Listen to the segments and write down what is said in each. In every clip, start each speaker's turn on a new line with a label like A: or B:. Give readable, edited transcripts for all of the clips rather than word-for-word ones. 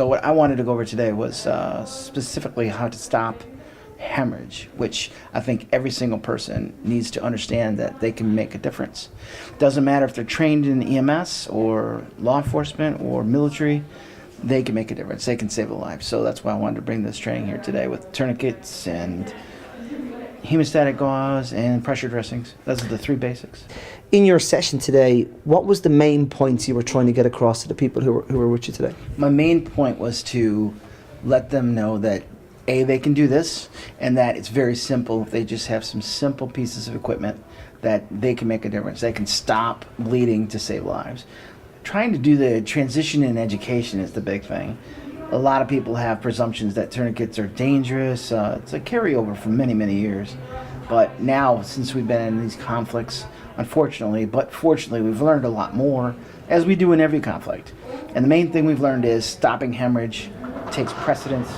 A: So what I wanted to go over today was specifically how to stop hemorrhage, which I think every single person needs to understand that they can make a difference. Doesn't matter if they're trained in EMS or law enforcement or military, they can make a difference. They can save a life. So that's why I wanted to bring this training here today with tourniquets and hemostatic gauze and pressure dressings. Those are the three basics.
B: In your session today, what was the main points you were trying to get across to the people who were with you today?
A: My main point was to let them know that they can do this, and that it's very simple. If they just have some simple pieces of equipment, that they can make a difference. They can stop bleeding to save lives. Trying to do the transition in education is the big thing. A lot of people have presumptions that tourniquets are dangerous. It's a carryover from many, many years. But now, since we've been in these conflicts, unfortunately, but fortunately, we've learned a lot more, as we do in every conflict. And the main thing we've learned is stopping hemorrhage takes precedence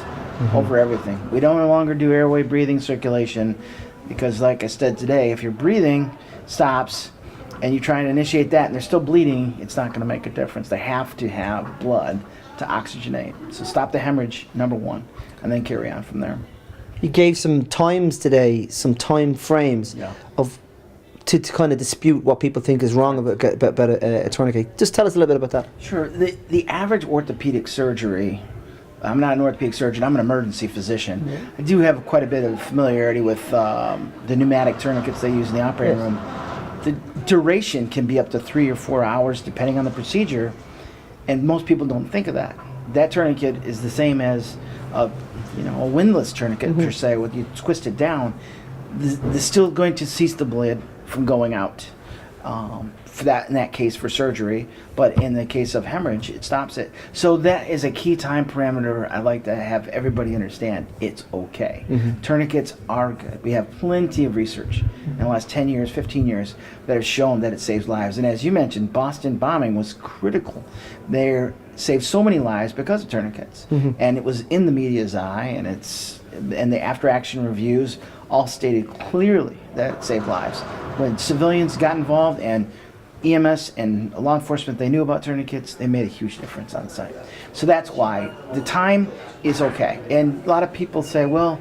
A: over everything. We don't no longer do airway breathing circulation because, like I said today, if your breathing stops and you try and initiate that and they're still bleeding, it's not going to make a difference. They have to have blood to oxygenate. So stop the hemorrhage, number one, and then carry on from there.
B: You gave some times today, some time frames of to kind of dispute what people think is wrong about a tourniquet. Just tell us a little bit about that.
A: Sure. The average orthopedic surgery, I'm not an orthopedic surgeon, I'm an emergency physician. I do have quite a bit of familiarity with the pneumatic tourniquets they use in the operating room. The duration can be up to 3 or 4 hours depending on the procedure, and most people don't think of that. That tourniquet is the same as a windlass tourniquet per se. When you twist it down, they're still going to cease the blood from going out. For that, in that case, for surgery, but in the case of hemorrhage, it stops it. So that is a key time parameter I like to have everybody understand. It's okay. Tourniquets are good. We have plenty of research in the last 10 years, 15 years that have shown that it saves lives. And as you mentioned, Boston bombing was critical. They saved so many lives because of tourniquets. And it was in the media's eye, and the after-action reviews all stated clearly that it saved lives. When civilians got involved and EMS and law enforcement, they knew about tourniquets, they made a huge difference on site. So that's why the time is okay. And a lot of people say, well,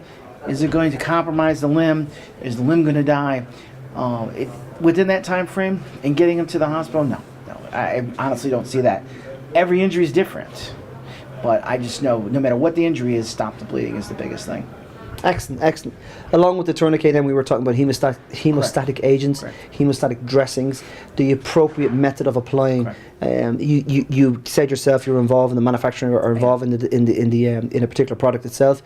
A: is it going to compromise the limb? Is the limb going to die? Within that time frame and getting them to the hospital, no. I honestly don't see that. Every injury is different. But I just know no matter what the injury is, stop the bleeding is the biggest thing.
B: Excellent, excellent. Along with the tourniquet, then we were talking about hemostatic agents, hemostatic dressings, the appropriate method of applying. You said yourself you were involved in the manufacturing or involved in a particular product itself.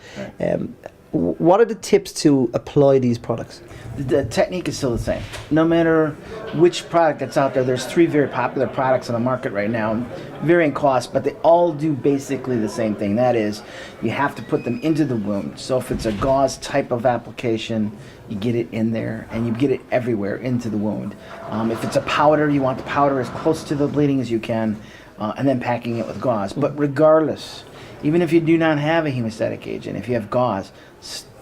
B: What are the tips to apply these products?
A: The technique is still the same. No matter which product that's out there, there's 3 very popular products on the market right now, varying costs, but they all do basically the same thing. That is, you have to put them into the wound. So if it's a gauze type of application, you get it in there, and you get it everywhere into the wound. If it's a powder, you want the powder as close to the bleeding as you can, and then packing it with gauze. But regardless, even if you do not have a hemostatic agent, if you have gauze,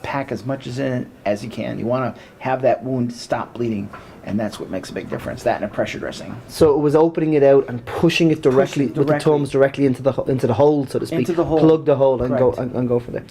A: pack as much in it as you can. You want to have that wound stop bleeding, and that's what makes a big difference. That and a pressure dressing.
B: So it was opening it out and pushing it directly with the thumbs directly into the hole, so to speak.
A: Into the hole.
B: Plug the hole and go from there.